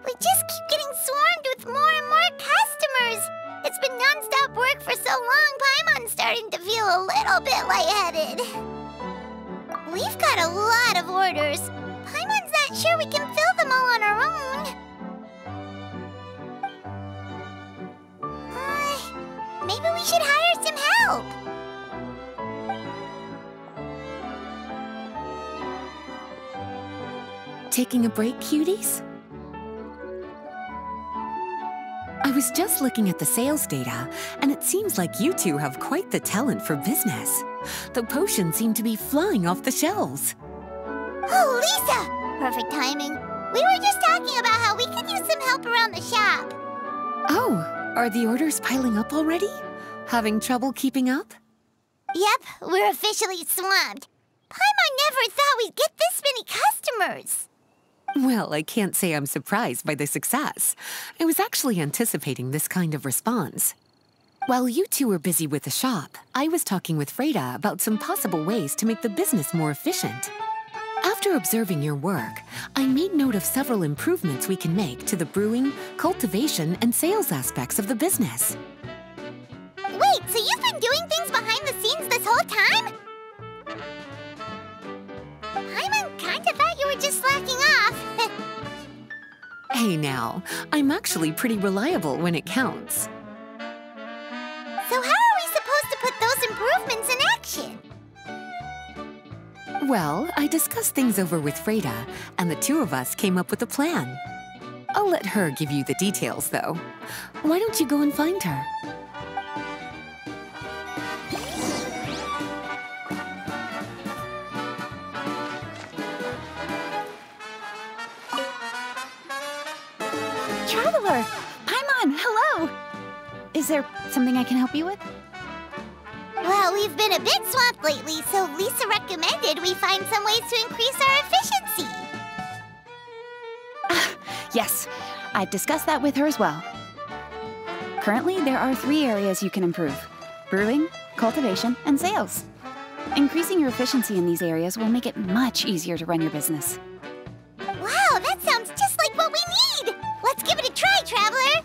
We just keep getting swarmed with more and more customers. It's been non-stop work for so long, Paimon's starting to feel a little bit lightheaded. We've got a lot of orders. Paimon's not sure we can fill them all on our own. Maybe we should hire some help. Taking a break, cuties? I was just looking at the sales data, and it seems like you two have quite the talent for business. The potions seem to be flying off the shelves. Oh, Lisa! Perfect timing. We were just talking about how we could use some help around the shop. Oh, are the orders piling up already? Having trouble keeping up? Yep, we're officially swamped. Paimon never thought we'd get this many customers. Well, I can't say I'm surprised by the success. I was actually anticipating this kind of response. While you two were busy with the shop, I was talking with Freda about some possible ways to make the business more efficient. After observing your work, I made note of several improvements we can make to the brewing, cultivation, and sales aspects of the business. Wait, so you've been doing things behind the scenes this whole time? Paimon kinda thought you were just slacking off. Hey now, I'm actually pretty reliable when it counts. So how are we supposed to put those improvements in action? Well, I discussed things over with Freda, and the two of us came up with a plan. I'll let her give you the details, though. Why don't you go and find her? Traveler! Paimon, hello! Is there something I can help you with? Well, we've been a bit swamped lately, so Lisa recommended we find some ways to increase our efficiency. Yes, I've discussed that with her as well. Currently, there are 3 areas you can improve: brewing, cultivation, and sales. Increasing your efficiency in these areas will make it much easier to run your business. Wow, that sounds just like what we need! Let's give it a try, Traveler!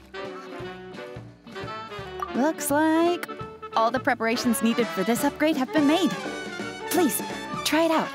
Looks like all the preparations needed for this upgrade have been made. Please, try it out.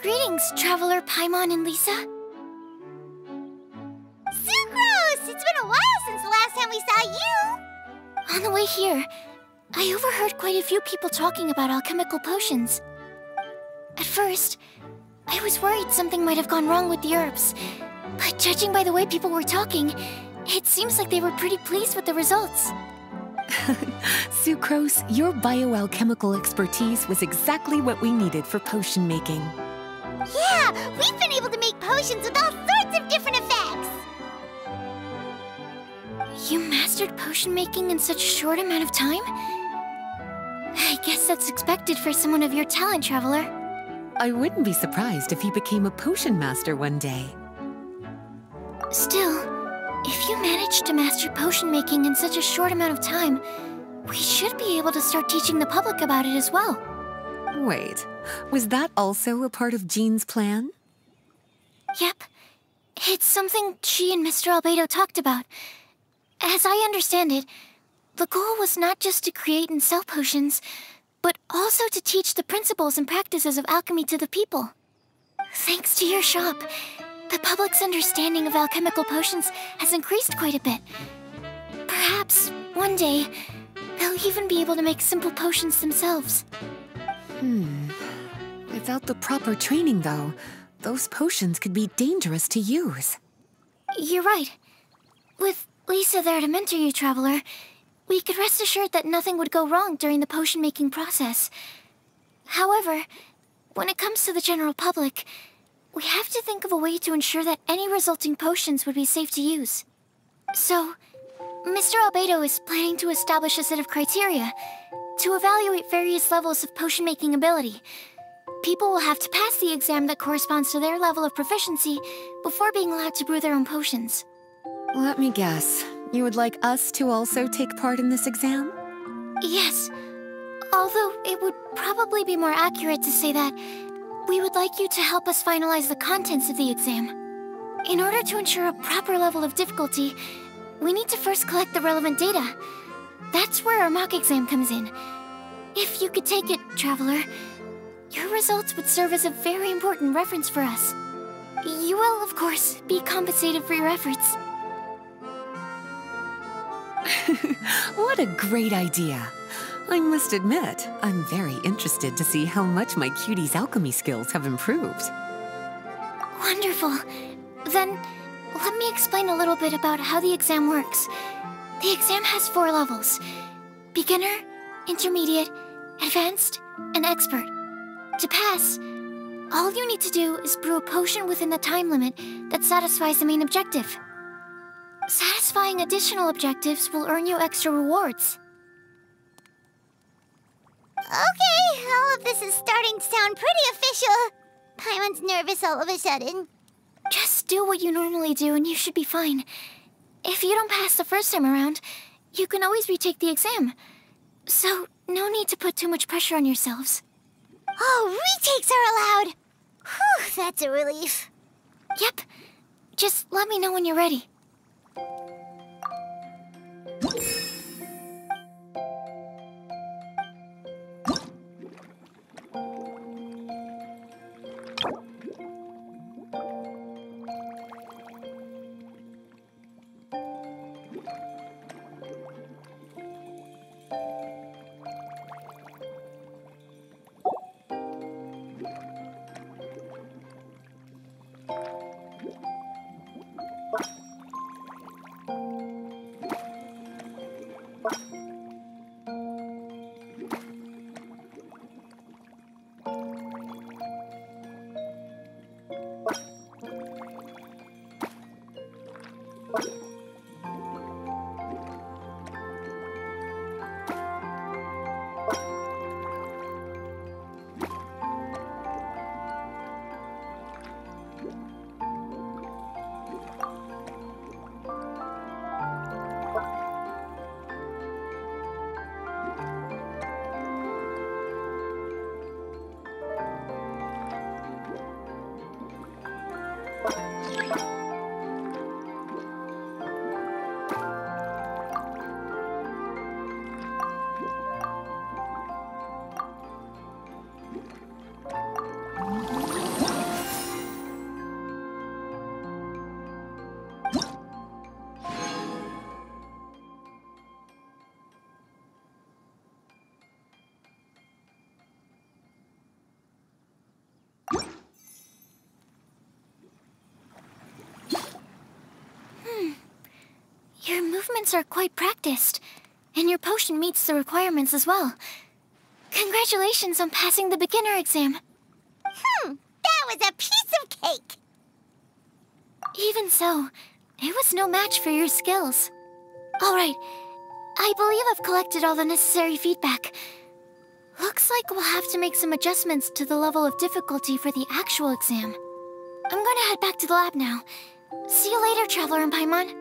Greetings, Traveler Paimon and Lisa. Sucrose! It's been a while since the last time we saw you! On the way here, I overheard quite a few people talking about alchemical potions. At first, I was worried something might have gone wrong with the herbs, but judging by the way people were talking, it seems like they were pretty pleased with the results. Sucrose, your bioalchemical expertise was exactly what we needed for potion making. Yeah, we've been able to make potions with all sorts of different effects! You mastered potion making in such a short amount of time? I guess that's expected for someone of your talent, Traveler. I wouldn't be surprised if you became a potion master one day. Still, if you managed to master potion making in such a short amount of time, we should be able to start teaching the public about it as well. Wait, was that also a part of Jean's plan? Yep. It's something she and Mr. Albedo talked about. As I understand it, the goal was not just to create and sell potions, but also to teach the principles and practices of alchemy to the people. Thanks to your shop, the public's understanding of alchemical potions has increased quite a bit. Perhaps, one day, they'll even be able to make simple potions themselves. Without the proper training, though, those potions could be dangerous to use. You're right. With Lisa there to mentor you, Traveler, we could rest assured that nothing would go wrong during the potion-making process. However, when it comes to the general public, we have to think of a way to ensure that any resulting potions would be safe to use. So, Mr. Albedo is planning to establish a set of criteria to evaluate various levels of potion-making ability. People will have to pass the exam that corresponds to their level of proficiency before being allowed to brew their own potions. Let me guess. You would like us to also take part in this exam? Yes. Although it would probably be more accurate to say that we would like you to help us finalize the contents of the exam. In order to ensure a proper level of difficulty, we need to first collect the relevant data. That's where our mock exam comes in. If you could take it, Traveler, your results would serve as a very important reference for us. You will, of course, be compensated for your efforts. What a great idea. I must admit, I'm very interested to see how much my cutie's alchemy skills have improved. Wonderful. Then, let me explain a little bit about how the exam works. The exam has 4 levels: beginner, intermediate, advanced, and expert. To pass, all you need to do is brew a potion within the time limit that satisfies the main objective. Satisfying additional objectives will earn you extra rewards. Okay, all of this is starting to sound pretty official. Paimon's nervous all of a sudden. Just do what you normally do and you should be fine. If you don't pass the first time around, you can always retake the exam. So, no need to put too much pressure on yourselves. Oh, retakes are allowed! Whew, that's a relief. Yep. Just let me know when you're ready. instruments are quite practiced, and your potion meets the requirements as well. Congratulations on passing the beginner exam. That was a piece of cake! Even so, it was no match for your skills. All right, I believe I've collected all the necessary feedback. Looks like we'll have to make some adjustments to the level of difficulty for the actual exam. I'm gonna head back to the lab now. See you later, Traveler and Paimon.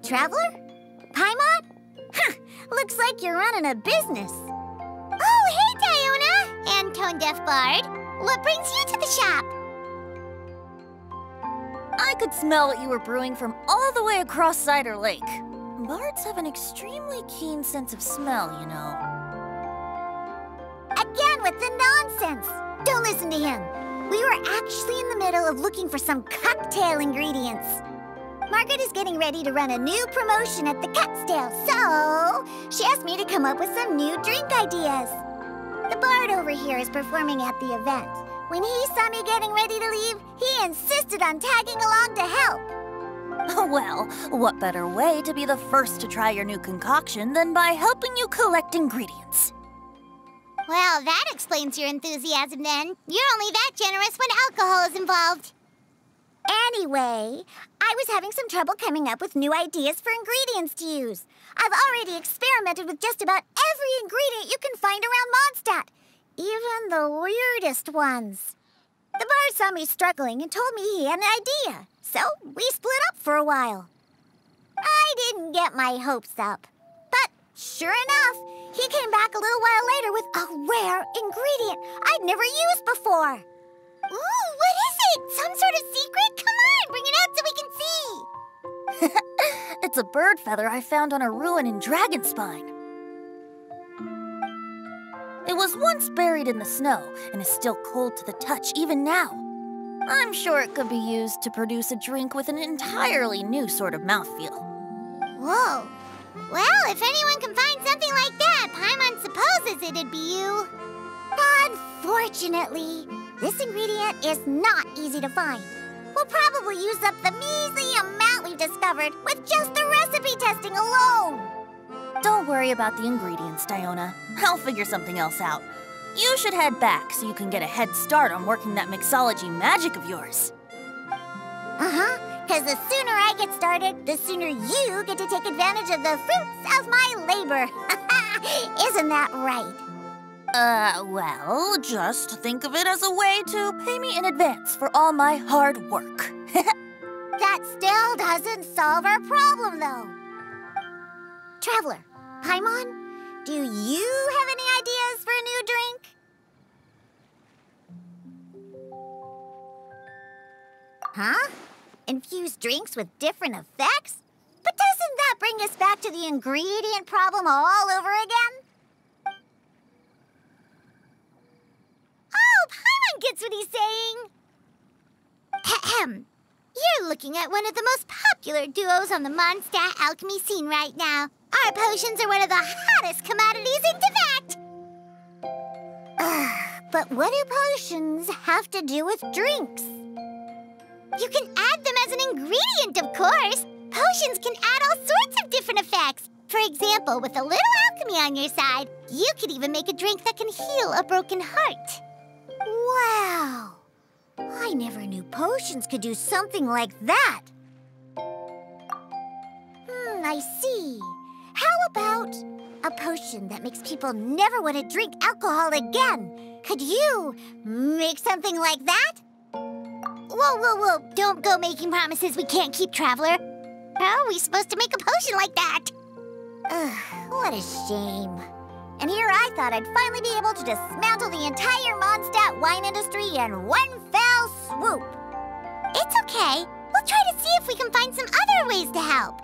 Traveler? Paimon? Looks like you're running a business. Oh, hey, Diona! And Tone Deaf Bard. What brings you to the shop? I could smell what you were brewing from all the way across Cider Lake. Bards have an extremely keen sense of smell, you know. Again with the nonsense! Don't listen to him. We were actually in the middle of looking for some cocktail ingredients. Margaret is getting ready to run a new promotion at the Catstail, so she asked me to come up with some new drink ideas. The bard over here is performing at the event. When he saw me getting ready to leave, he insisted on tagging along to help. Well, what better way to be the first to try your new concoction than by helping you collect ingredients? Well, that explains your enthusiasm then. You're only that generous when alcohol is involved. Anyway, I was having some trouble coming up with new ideas for ingredients to use. I've already experimented with just about every ingredient you can find around Mondstadt, even the weirdest ones. The bar saw me struggling and told me he had an idea, so we split up for a while. I didn't get my hopes up. But sure enough, he came back a little while later with a rare ingredient I'd never used before. Ooh, what is it? Some sort of secret? Come on, bring it out so we can see. It's a bird feather I found on a ruin in Dragonspine. It was once buried in the snow and is still cold to the touch even now. I'm sure it could be used to produce a drink with an entirely new sort of mouthfeel. Whoa. Well, if anyone can find something like that, Paimon supposes it'd be you. Unfortunately, this ingredient is not easy to find. We'll probably use up the measly amount we've discovered with just the recipe testing alone. Don't worry about the ingredients, Diona. I'll figure something else out. You should head back so you can get a head start on working that mixology magic of yours. Uh-huh, because the sooner I get started, the sooner you get to take advantage of the fruits of my labor. Isn't that right? Well, just think of it as a way to pay me in advance for all my hard work. That still doesn't solve our problem, though. Traveler, Paimon, do you have any ideas for a new drink? Huh? Infused drinks with different effects? But doesn't that bring us back to the ingredient problem all over again? Oh, Paimon gets what he's saying. Ahem. You're looking at one of the most popular duos on the Mondstadt alchemy scene right now. Our potions are one of the hottest commodities in Teyvat. But what do potions have to do with drinks? You can add them as an ingredient, of course. Potions can add all sorts of different effects. For example, with a little alchemy on your side, you could even make a drink that can heal a broken heart. Wow! I never knew potions could do something like that. I see. How about a potion that makes people never want to drink alcohol again? Could you make something like that? Whoa. Don't go making promises we can't keep, Traveler. How are we supposed to make a potion like that? Ugh, what a shame. And here I thought I'd finally be able to dismantle the entire Mondstadt wine industry in one fell swoop. It's okay. We'll try to see if we can find some other ways to help.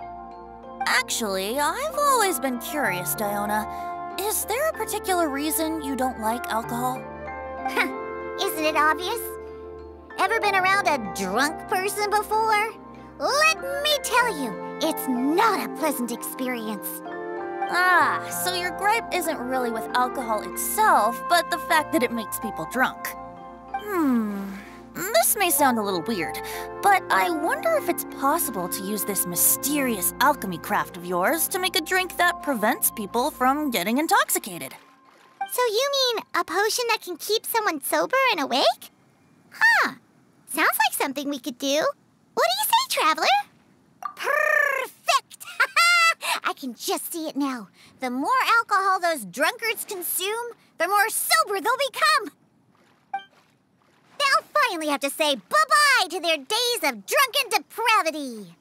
Actually, I've always been curious, Diona. Is there a particular reason you don't like alcohol? Isn't it obvious? Ever been around a drunk person before? Let me tell you, it's not a pleasant experience. Ah, so your gripe isn't really with alcohol itself, but the fact that it makes people drunk. This may sound a little weird, but I wonder if it's possible to use this mysterious alchemy craft of yours to make a drink that prevents people from getting intoxicated. So you mean a potion that can keep someone sober and awake? Huh. Sounds like something we could do. What do you say, Traveler? Perfect! I can just see it now. The more alcohol those drunkards consume, the more sober they'll become. They'll finally have to say bye-bye to their days of drunken depravity.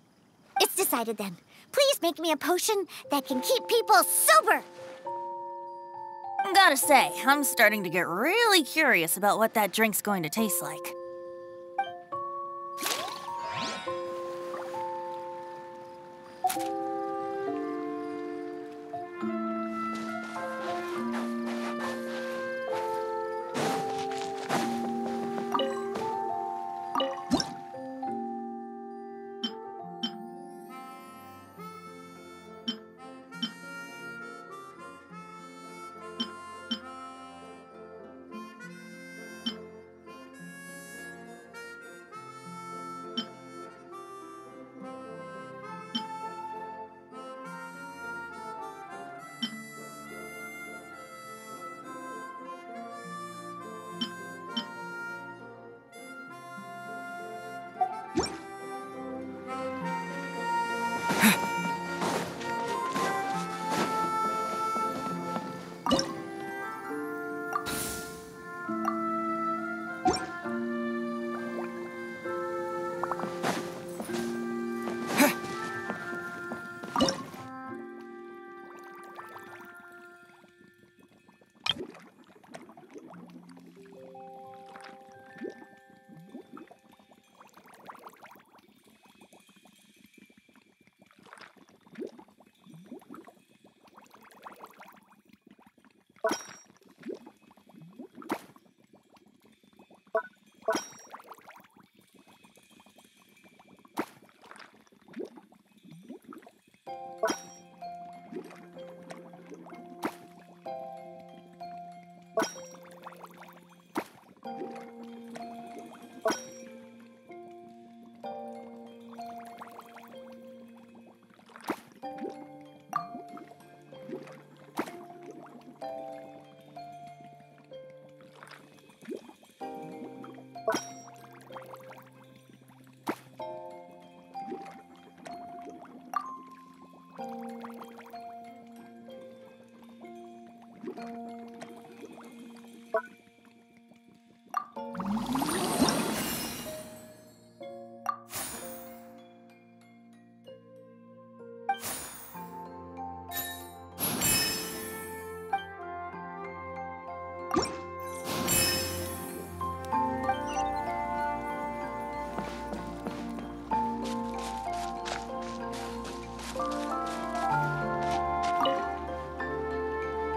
It's decided then. Please make me a potion that can keep people sober. Gotta say, I'm starting to get really curious about what that drink's going to taste like.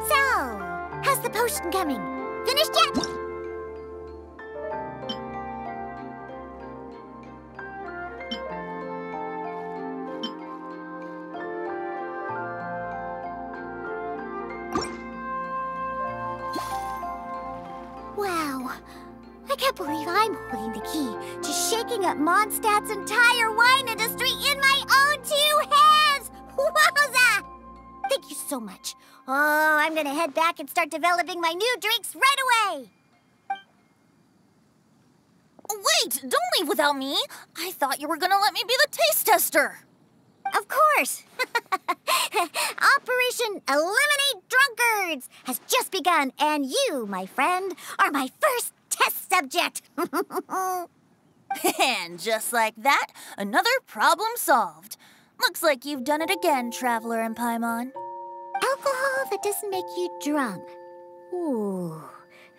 So, how's the potion coming? Finished yet? Wow, I can't believe I'm holding the key to shaking up Mondstadt's entire wine industry in my own 2 hands! Wowza! Thank you so much. Oh, I'm gonna head back and start developing my new drinks right away! Wait, don't leave without me. I thought you were gonna let me be the taste tester. Of course! Operation Eliminate Drunkards has just begun, and you, my friend, are my first test subject! And just like that, another problem solved. Looks like you've done it again, Traveler and Paimon. Alcohol that doesn't make you drunk. Ooh,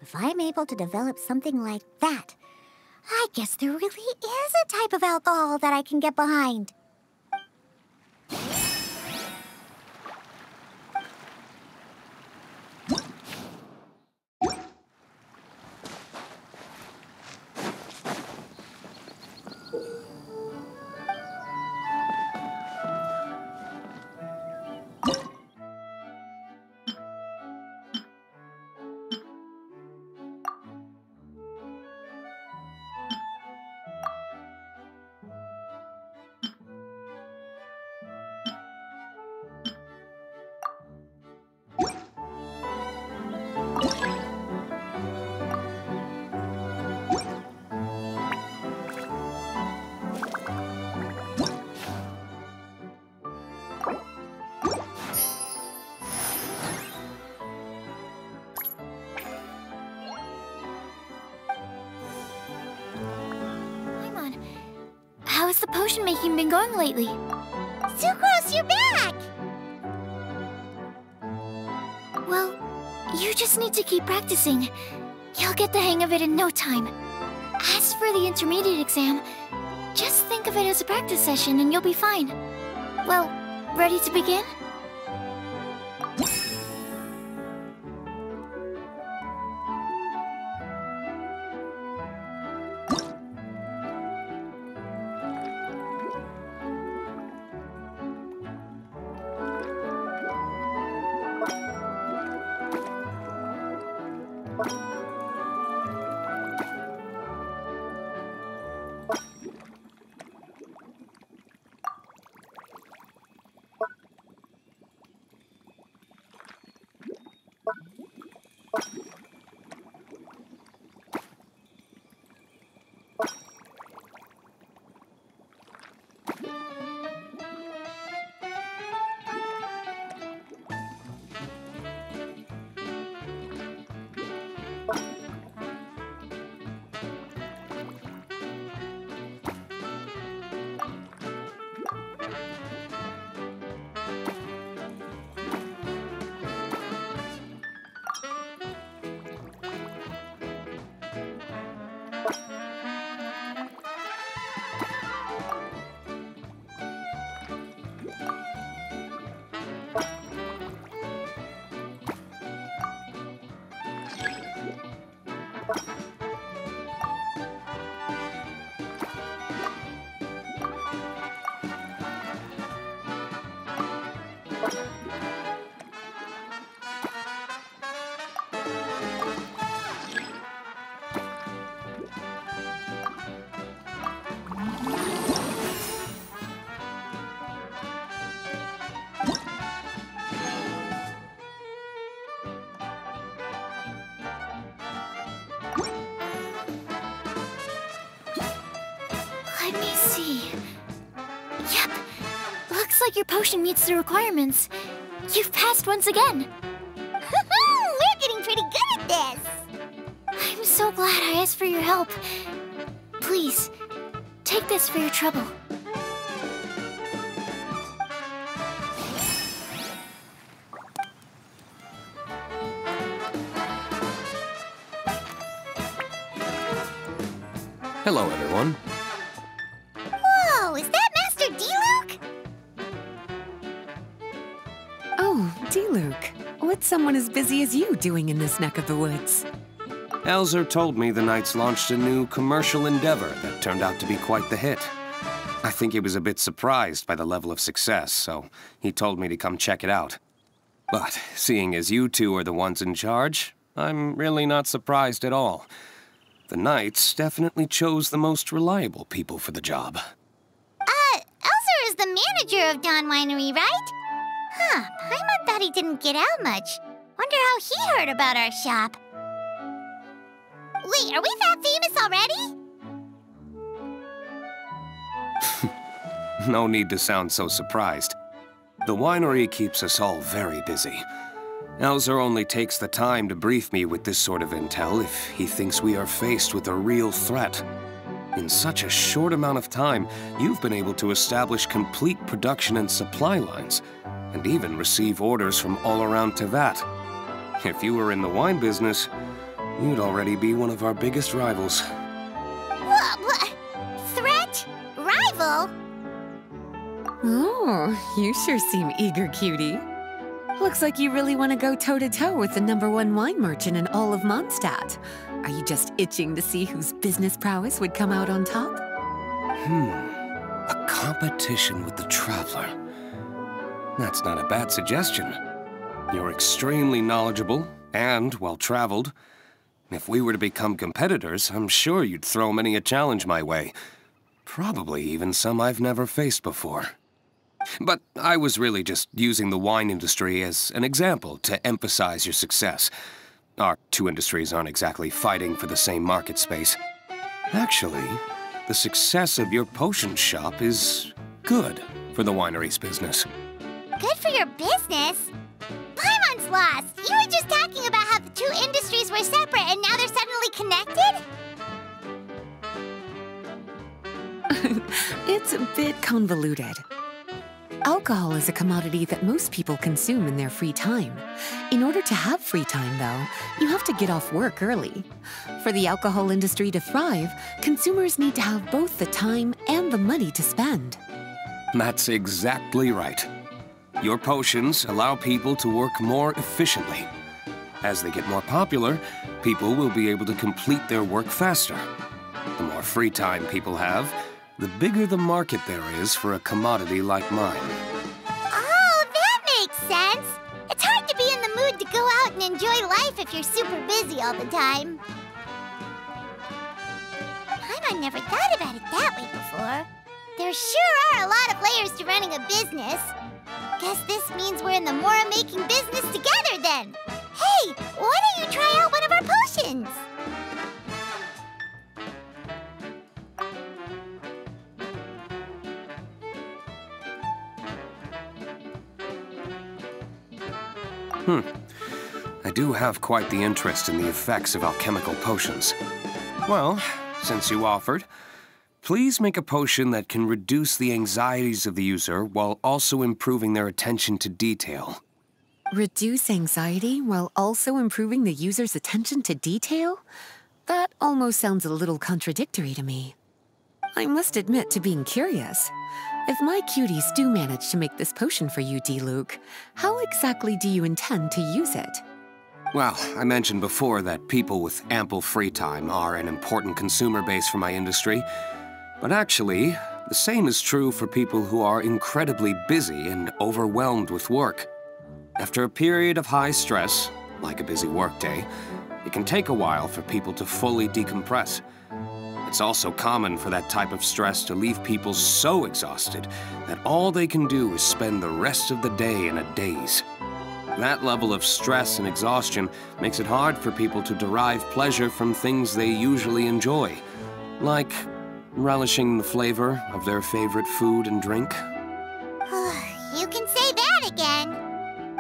if I'm able to develop something like that, I guess there really is a type of alcohol that I can get behind. How has the potion making been going lately? Sucrose, you're back! Well, you just need to keep practicing. You'll get the hang of it in no time. As for the intermediate exam, just think of it as a practice session and you'll be fine. Well, ready to begin? Let me see. Yep. Looks like your potion meets the requirements. You've passed once again. We're getting pretty good at this! I'm so glad I asked for your help. Please, take this for your trouble. Hello, everyone. D-Luke, what's someone as busy as you doing in this neck of the woods? Elzer told me the Knights launched a new commercial endeavor that turned out to be quite the hit. I think he was a bit surprised by the level of success, so he told me to come check it out. But seeing as you two are the ones in charge, I'm really not surprised at all. The Knights definitely chose the most reliable people for the job. Elzer is the manager of Dawn Winery, right? Huh, Paimon thought he didn't get out much. Wonder how he heard about our shop. Wait, are we that famous already? No need to sound so surprised. The winery keeps us all very busy. Elzer only takes the time to brief me with this sort of intel if he thinks we are faced with a real threat. In such a short amount of time, you've been able to establish complete production and supply lines, and even receive orders from all around Tevat. If you were in the wine business, you'd already be one of our biggest rivals. What? Threat? Rival? Oh, you sure seem eager, cutie. Looks like you really want to go toe-to-toe with the #1 wine merchant in all of Mondstadt. Are you just itching to see whose business prowess would come out on top? A competition with the Traveler. That's not a bad suggestion. You're extremely knowledgeable and well-traveled. If we were to become competitors, I'm sure you'd throw many a challenge my way. Probably even some I've never faced before. But I was really just using the wine industry as an example to emphasize your success. Our two industries aren't exactly fighting for the same market space. Actually, the success of your potion shop is good for the winery's business. Good for your business? Paimon's lost! You were just talking about how the two industries were separate and now they're suddenly connected? It's a bit convoluted. Alcohol is a commodity that most people consume in their free time. In order to have free time, though, you have to get off work early. For the alcohol industry to thrive, consumers need to have both the time and the money to spend. That's exactly right. Your potions allow people to work more efficiently. As they get more popular, people will be able to complete their work faster. The more free time people have, the bigger the market there is for a commodity like mine. Oh, that makes sense! It's hard to be in the mood to go out and enjoy life if you're super busy all the time. Paimon never thought about it that way before. There sure are a lot of layers to running a business. Guess this means we're in the Mora-making business together then. Hey, why don't you try out one of our potions? I do have quite the interest in the effects of alchemical potions. Well, since you offered, please make a potion that can reduce the anxieties of the user while also improving their attention to detail. Reduce anxiety while also improving the user's attention to detail? That almost sounds a little contradictory to me. I must admit to being curious. If my cuties do manage to make this potion for you, D-Luke, how exactly do you intend to use it? Well, I mentioned before that people with ample free time are an important consumer base for my industry. But actually, the same is true for people who are incredibly busy and overwhelmed with work. After a period of high stress, like a busy workday, it can take a while for people to fully decompress. It's also common for that type of stress to leave people so exhausted that all they can do is spend the rest of the day in a daze. That level of stress and exhaustion makes it hard for people to derive pleasure from things they usually enjoy, like relishing the flavor of their favorite food and drink. You can say that again.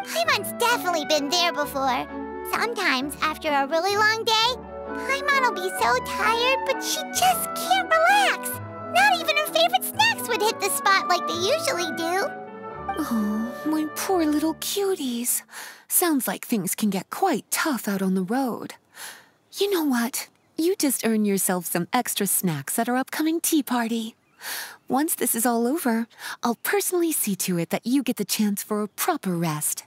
Paimon's definitely been there before. Sometimes, after a really long day, Paimon will be so tired, but she just can't relax. Not even her favorite snacks would hit the spot like they usually do. Oh, my poor little cuties. Sounds like things can get quite tough out on the road. You know what? You just earn yourself some extra snacks at our upcoming tea party. Once this is all over, I'll personally see to it that you get the chance for a proper rest.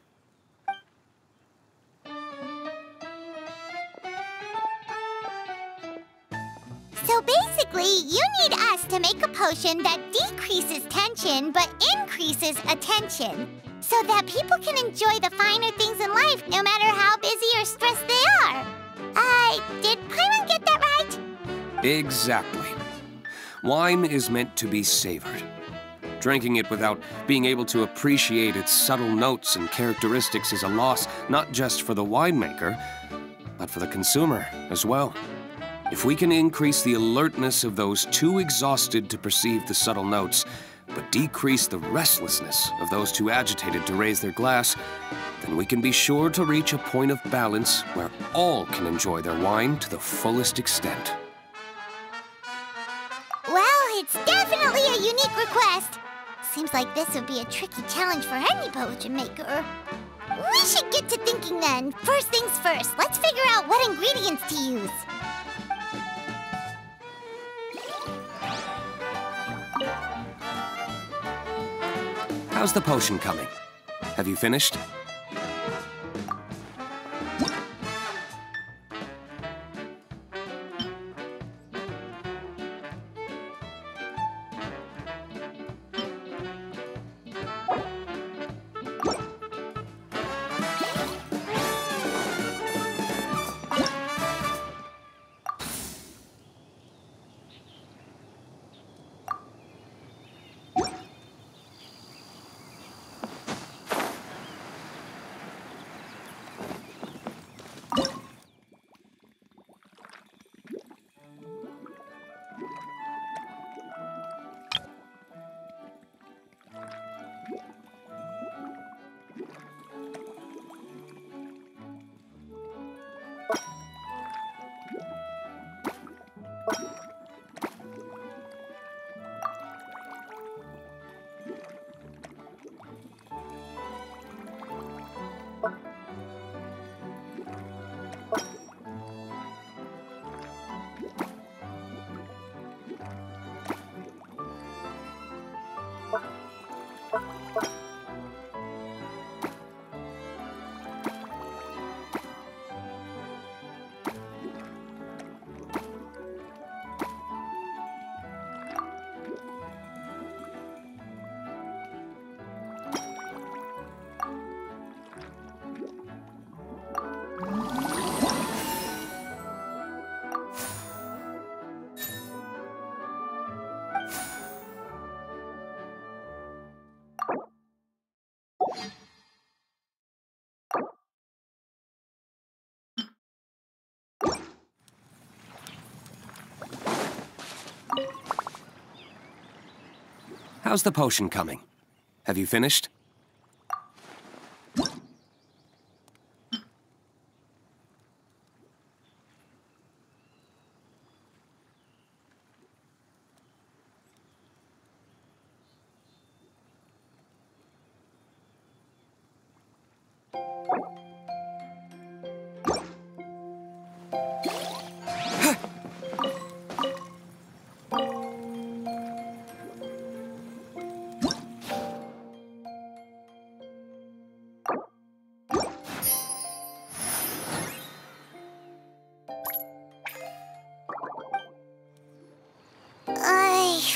Basically, you need us to make a potion that decreases tension but increases attention, so that people can enjoy the finer things in life no matter how busy or stressed they are. Did Paimon get that right? Exactly. Wine is meant to be savored. Drinking it without being able to appreciate its subtle notes and characteristics is a loss not just for the winemaker, but for the consumer as well. If we can increase the alertness of those too exhausted to perceive the subtle notes, but decrease the restlessness of those too agitated to raise their glass, then we can be sure to reach a point of balance where all can enjoy their wine to the fullest extent. Well, it's definitely a unique request. Seems like this would be a tricky challenge for any potion maker. We should get to thinking then. First things first, let's figure out what ingredients to use. How's the potion coming? Have you finished? How's the potion coming? Have you finished?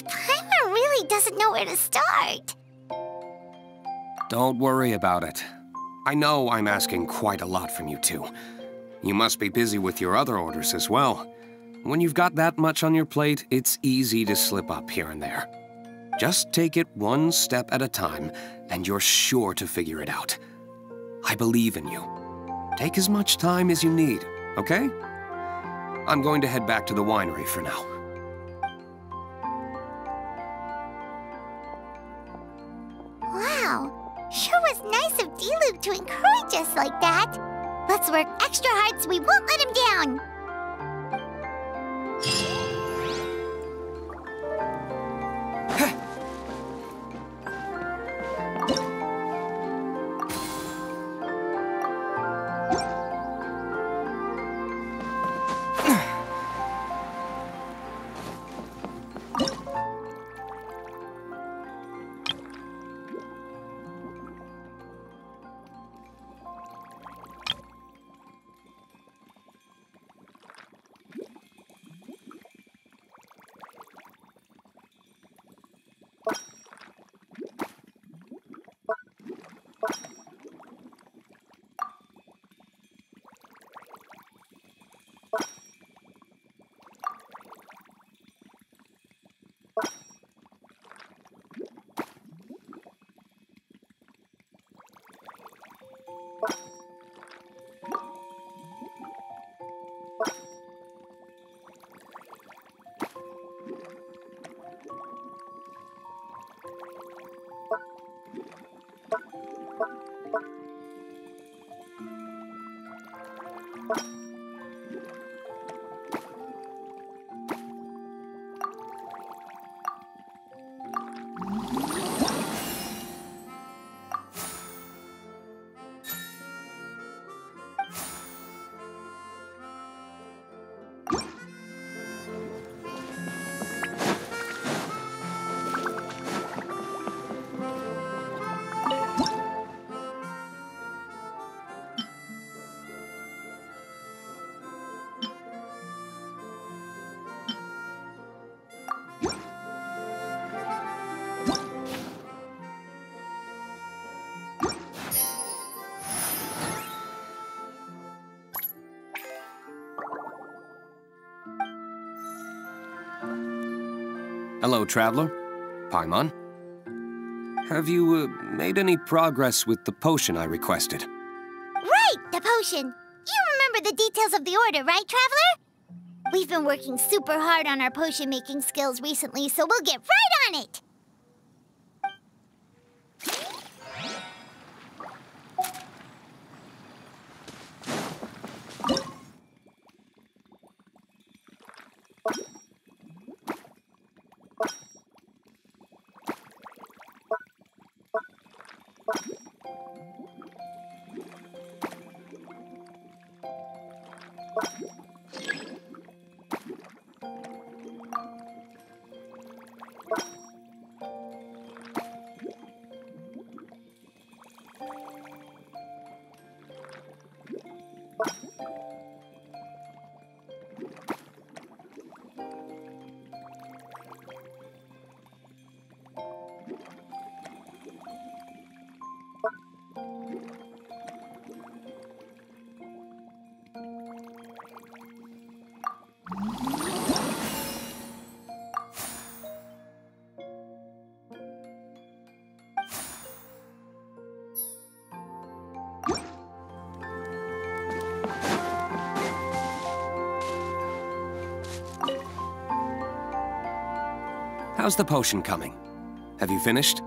Paimon really doesn't know where to start. Don't worry about it. I know I'm asking quite a lot from you two. You must be busy with your other orders as well. When you've got that much on your plate, it's easy to slip up here and there. Just take it one step at a time, and you're sure to figure it out. I believe in you. Take as much time as you need, okay? I'm going to head back to the winery for now. Wow, sure was nice of D-Luke to encourage us like that. Let's work extra hard so we won't let him down. Hello, traveler. Paimon. Have you made any progress with the potion I requested? Right, the potion. You remember the details of the order, right, Traveler? We've been working super hard on our potion-making skills recently, so we'll get right on it. How's the potion coming? Have you finished?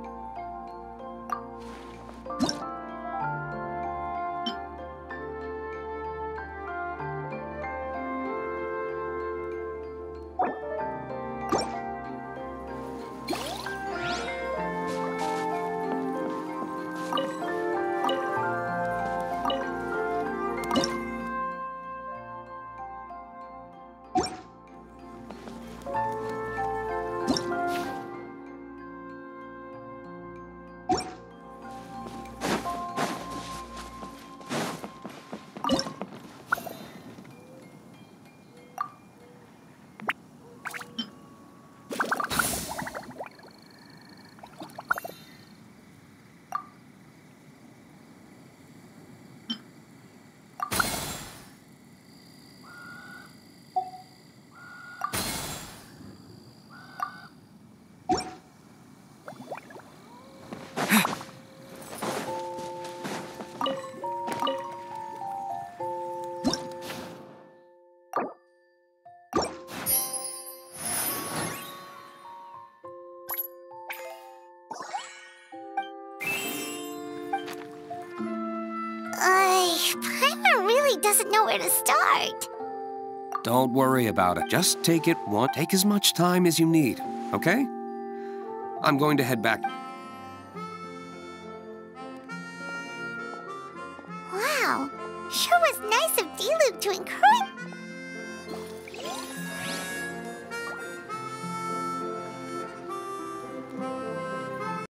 Paimon really doesn't know where to start. Don't worry about it. Just take as much time as you need, okay? I'm going to head back. Wow, sure was nice of D-Loop to encourage